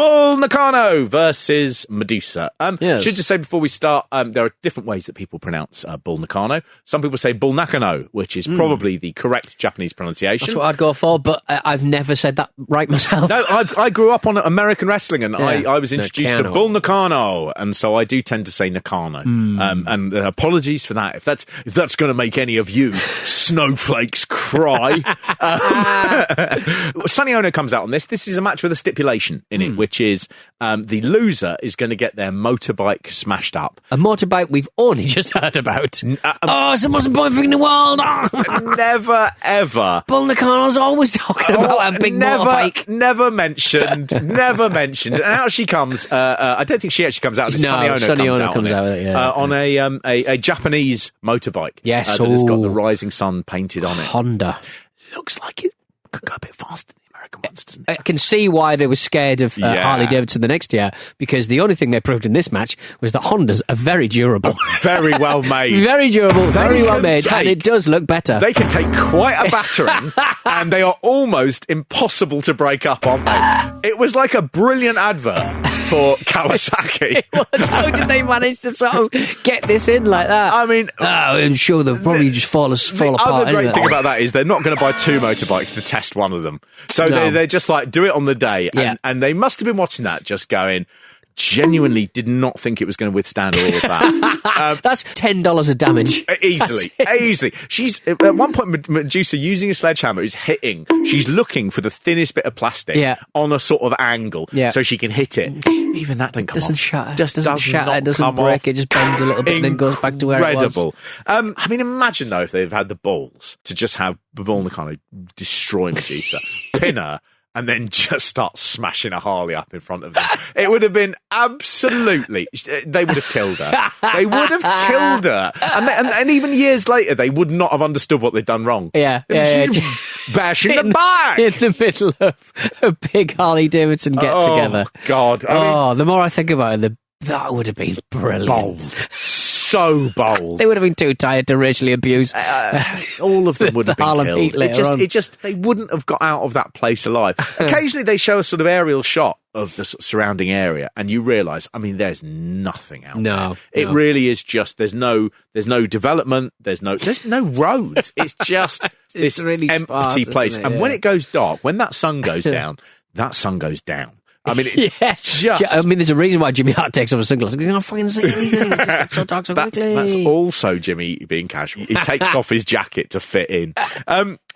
Bull Nakano versus Madusa. Yes. Should just say before we start, there are different ways that people pronounce Bull Nakano. Some people say Bull Nakano, which is probably the correct Japanese pronunciation. That's what I'd go for, but I've never said that right myself. No, I grew up on American wrestling, and I was introduced to Bull Nakano, and so I do tend to say Nakano. And apologies for that. If that's going to make any of you snowflakes cry. Sonny Ono comes out on this. This is a match with a stipulation in it, which is the loser is going to get their motorbike smashed up. A motorbike we've only just heard about. It's the most important thing in the world. Never, ever. Bull Nakano's always talking about a big motorbike. Never mentioned. And out she comes. I don't think she actually comes out. Sonny Ono comes out with it, on a Japanese motorbike. Yes. That has got the rising sun painted on it. Honda. Looks like it could go a bit faster than the American ones, doesn't it? I can see why they were scared of Harley Davidson the next year, because the only thing they proved in this match was that Hondas are very durable. Very well made. Very durable, very well made, and it does look better. They can take quite a battering, and they are almost impossible to break up, aren't they? It was like a brilliant advert for Kawasaki. It was. How did they manage to sort of get this in like that? I mean, I'm sure they'll probably just fall apart. The other great thing about that is they're not going to buy two motorbikes to test one of them. So they're just like, do it on the day. And they must have been watching that just going, genuinely did not think it was going to withstand all of that. That's $10 of damage. Easily. She's at one point, Madusa, using a sledgehammer, is hitting. She's looking for the thinnest bit of plastic on a sort of angle so she can hit it. Even that doesn't come off. Doesn't shatter. It doesn't break. It just bends a little bit and then goes back to where it was. Incredible. I mean, imagine though if they've had the balls to just have Bull Nakano destroy Madusa, pin her, and then just start smashing a Harley up in front of them. It would have been absolutely... They would have killed her. They would have killed her. And even years later, they would not have understood what they'd done wrong. Bashing the back! In the middle of a big Harley Davidson get-together. Oh, God. The more I think about it, that would have been brilliant. Bold. So bold. They would have been too tired to racially abuse. All of them would have been killed. It just they wouldn't have got out of that place alive. Occasionally they show a sort of aerial shot of the surrounding area, and you realise, I mean, there's nothing out there. It really is just there's no development, there's no roads. It's just this really empty place. And when it goes dark, when that sun goes down, that sun goes down. I mean, there's a reason why Jimmy Hart takes off his sunglasses. He can't fucking see anything. It's so dark so quickly. That's also Jimmy being casual. He takes off his jacket to fit in.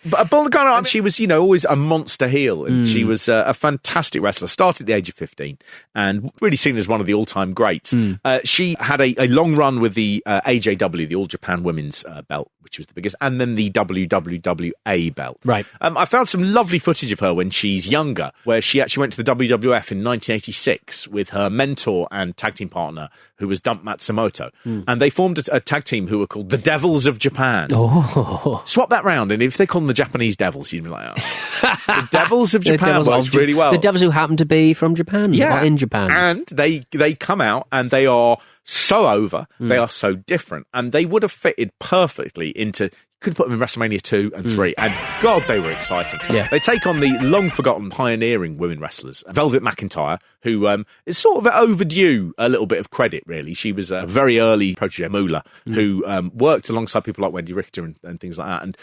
But Bull Nakano, she was, always a monster heel, and she was a fantastic wrestler. Started at the age of 15, and really seen as one of the all-time greats. She had a long run with the AJW, the All Japan Women's belt, which was the biggest, and then the WWWA belt. Right. I found some lovely footage of her when she's younger, where she actually went to the WWF in 1986 with her mentor and tag team partner, who was Dump Matsumoto. And they formed a tag team who were called the Devils of Japan. Swap that round, and if they call them the Japanese Devils, you'd be like, the Devils of Japan works really well. The Devils who happen to be from Japan, or in Japan. And they come out, and they are so over, they are so different, and they would have fitted perfectly into... Could put them in WrestleMania 2 and 3, and God, they were exciting. They take on the long-forgotten pioneering women wrestlers, Velvet McIntyre, who is sort of overdue a little bit of credit, really. She was a very early protege Moolah, who worked alongside people like Wendy Richter and things like that, and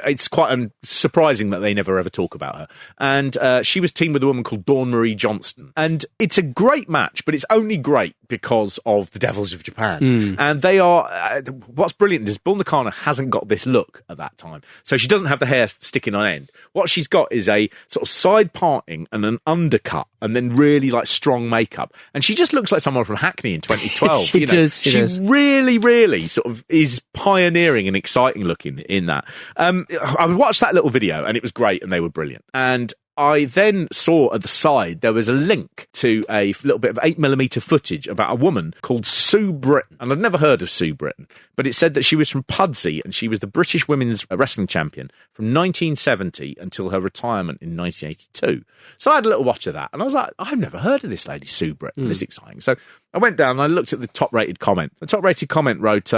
it's quite surprising that they never ever talk about her. And she was teamed with a woman called Dawn Marie Johnston, and it's a great match, but it's only great because of the Devils of Japan. And they are... what's brilliant is Bull Nakano hasn't got this look at that time. So she doesn't have the hair sticking on end. What she's got is a sort of side parting and an undercut, and then really like strong makeup. And she just looks like someone from Hackney in 2012. She does. Really, really sort of is pioneering and exciting looking in that. I watched that little video, and it was great, and they were brilliant. And I then saw at the side there was a link to a little bit of 8mm footage about a woman called Sue Britton. And I'd never heard of Sue Britton, but it said that she was from Pudsey, and she was the British women's wrestling champion from 1970 until her retirement in 1982. So I had a little watch of that, and I was like, I've never heard of this lady, Sue Britton. This is exciting. So I went down and I looked at the top-rated comment. The top-rated comment wrote,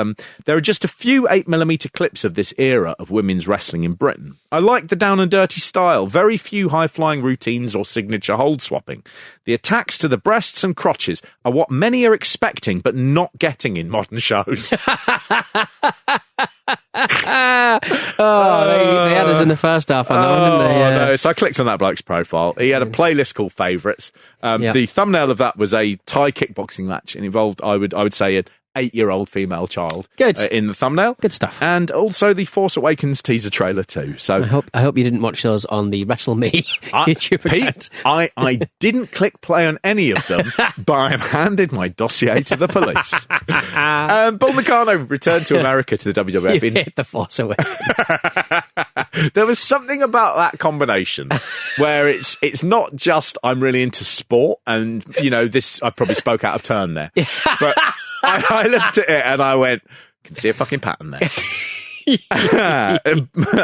there are just a few 8mm clips of this era of women's wrestling in Britain. I like the down and dirty style, very few high-flying routines or signature hold-swapping. The attacks to the breasts and crotches are what many are expecting but not getting in modern shows. They had us in the first half on that one, didn't they? Yeah. No. So I clicked on that bloke's profile. He had a playlist called Favourites. The thumbnail of that was a Thai kickboxing match and involved, I would say, an 8-year-old female child. Good. In the thumbnail. Good stuff. And also the Force Awakens teaser trailer too. So I hope you didn't watch those on the WrestleMania YouTube account. Pete, I didn't click play on any of them, but I have handed my dossier to the police. Bull Nakano returned to America to the WWF. You hit the Force Awakens. There was something about that combination where it's not just I'm really into sport and, this, I probably spoke out of turn there. But I looked at it and I went, can see a fucking pattern there.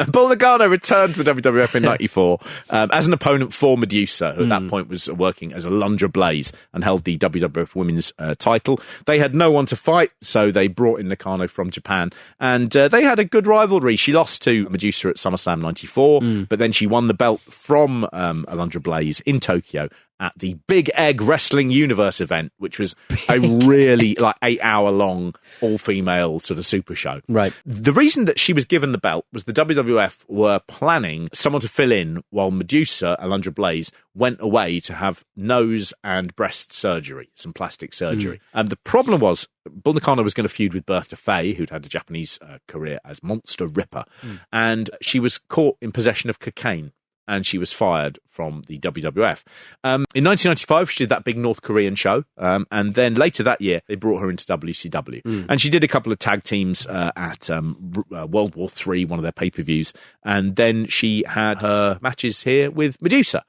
Bull Nakano returned to the WWF in 94 as an opponent for Madusa, who at that point was working as a Alundra Blaze and held the WWF Women's title. They had no one to fight, so they brought in Nakano from Japan, and they had a good rivalry. She lost to Madusa at SummerSlam 94, but then she won the belt from Alundra Blaze in Tokyo at the Big Egg Wrestling Universe event, which was a really 8-hour-long, all-female sort of super show. Right. The reason that she was given the belt was the WWF were planning someone to fill in while Madusa, Alundra Blaze, went away to have nose and breast surgery, some plastic surgery. And the problem was, Bull Nakano was going to feud with Bertha Faye, who'd had a Japanese career as Monster Ripper, and she was caught in possession of cocaine. And she was fired from the WWF. In 1995, she did that big North Korean show. And then later that year, they brought her into WCW. And she did a couple of tag teams at World War III, one of their pay-per-views. And then she had her matches here with Madusa.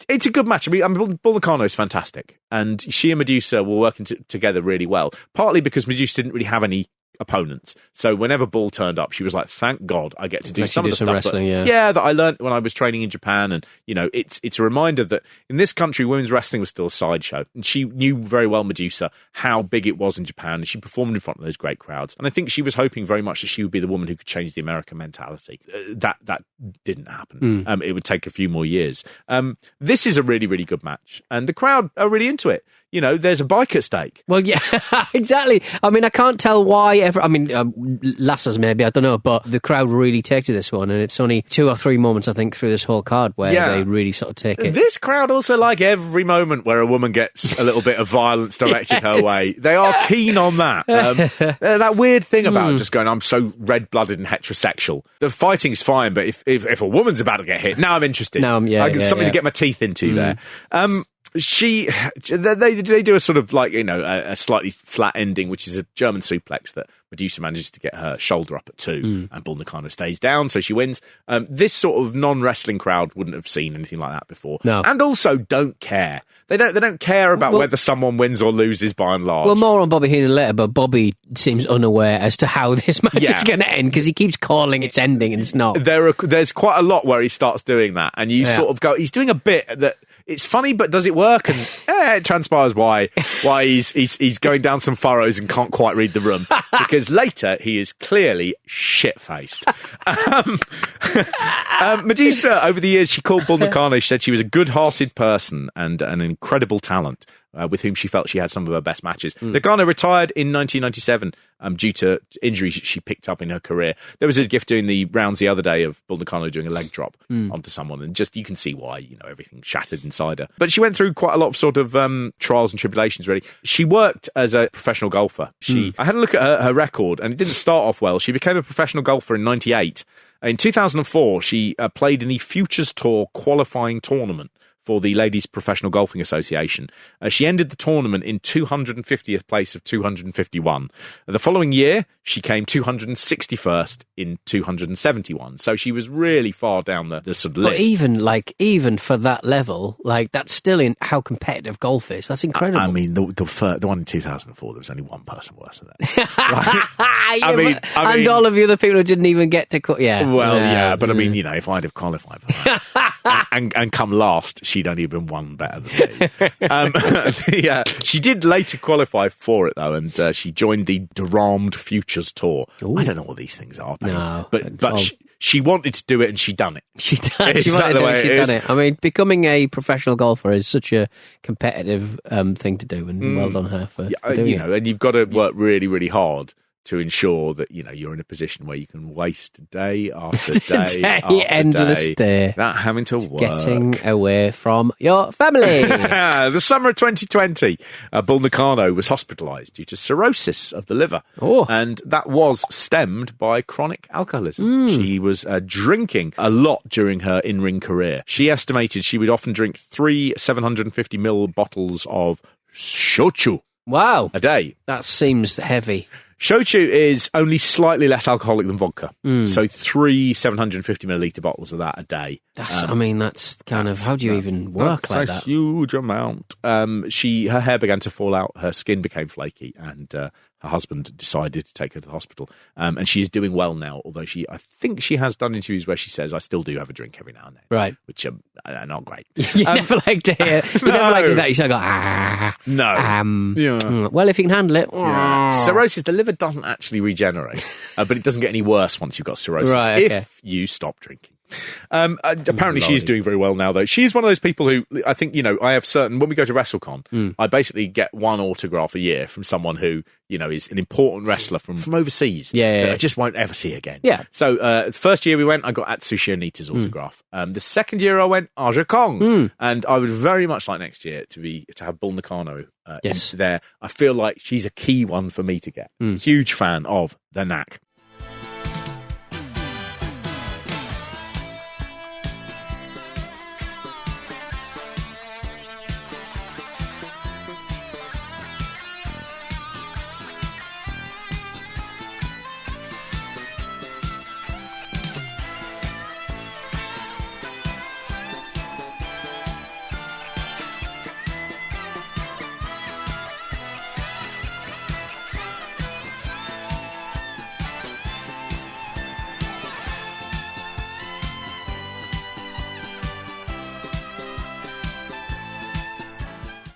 It's a good match. I mean, Bull Nakano is fantastic. And she and Madusa were working together really well. Partly because Madusa didn't really have any opponents. So whenever Bull turned up, she was like, thank God I get to do some of the stuff wrestling, that I learned when I was training in Japan. And, it's a reminder that in this country, women's wrestling was still a sideshow. And she knew very well, Madusa, how big it was in Japan. And she performed in front of those great crowds. And I think she was hoping very much that she would be the woman who could change the American mentality. That didn't happen. It would take a few more years. This is a really, really good match. And the crowd are really into it. There's a bike at stake. Well, yeah, exactly. I mean, I can't tell why lasses maybe, I don't know, but the crowd really take to this one, and it's only 2 or 3 moments, I think, through this whole card where they really sort of take it. This crowd also like every moment where a woman gets a little bit of violence directed her way. They are keen on that. That weird thing about just going, I'm so red-blooded and heterosexual. The fighting's fine, but if a woman's about to get hit, now I'm interested. Something to get my teeth into there. They do a sort of a slightly flat ending, which is a German suplex that Madusa manages to get her shoulder up at 2 and Bull Nakano stays down, so she wins. This sort of non-wrestling crowd wouldn't have seen anything like that before. No. And also don't care. They don't care about whether someone wins or loses by and large. Well, more on Bobby Heenan later, but Bobby seems unaware as to how this match is going to end because he keeps calling its ending and it's not. There's quite a lot where he starts doing that, and you sort of go, he's doing a bit that it's funny, but does it work? And it transpires why he's going down some furrows and can't quite read the room, because later he is clearly shit-faced. Madusa, over the years, she called Bull Nakano. She said she was a good-hearted person and an incredible talent, with whom she felt she had some of her best matches. Nakano retired in 1997 due to injuries she picked up in her career. There was a gif doing the rounds the other day of Bull Nakano doing a leg drop onto someone, and just you can see why, everything shattered inside her. But she went through quite a lot of sort of trials and tribulations, really. She worked as a professional golfer. I had a look at her record, and it didn't start off well. She became a professional golfer in 98. In 2004, she played in the Futures Tour qualifying tournament for the Ladies Professional Golfing Association. She ended the tournament in 250th place of 251. The following year, she came 261st in 271. So she was really far down the sort of list. But even for that level, that's still in how competitive golf is. That's incredible. I mean, the one in 2004, there was only one person worse than that. And all of the other people who didn't even get to cut. Yeah. Well, yeah, but I mean, if I'd have qualified for that and come last, she she'd only been one better than me. Yeah, she did later qualify for it, though, and she joined the Durand Futures Tour. Ooh. I don't know what these things are, but she wanted to do it, and she done it. She done it. I mean, becoming a professional golfer is such a competitive thing to do, and well done her for doing it. And you've got to work really, really hard to ensure that, you're in a position where you can waste day after day endless day, without having to work. Getting away from your family. The summer of 2020, Bull Nakano was hospitalised due to cirrhosis of the liver. Oh. And that was stemmed by chronic alcoholism. She was drinking a lot during her in-ring career. She estimated she would often drink 3 750ml bottles of shochu. Wow. A day. That seems heavy. Shochu is only slightly less alcoholic than vodka. So 3 750ml bottles of that a day. That's kind of, how do you even work like that? That's a huge amount. Her hair began to fall out, her skin became flaky, and her husband decided to take her to the hospital. And she is doing well now, although I think she has done interviews where she says, I still do have a drink every now and then. Right. Which are not great. You never like to hear that. You sort of go, No. Well, if you can handle it. Yeah. Cirrhosis, the liver doesn't actually regenerate, but it doesn't get any worse once you've got cirrhosis if you stop drinking. Apparently she is doing very well now, though. She's one of those people who, I think, I have certain, when we go to WrestleCon, I basically get one autograph a year from someone who, is an important wrestler from overseas that I just won't ever see again. Yeah. So the first year we went, I got Atsushi Onita's autograph. The second year I went, Aja Kong. And I would very much like next year to have Bull Nakano there. I feel like she's a key one for me to get. Huge fan of the knack.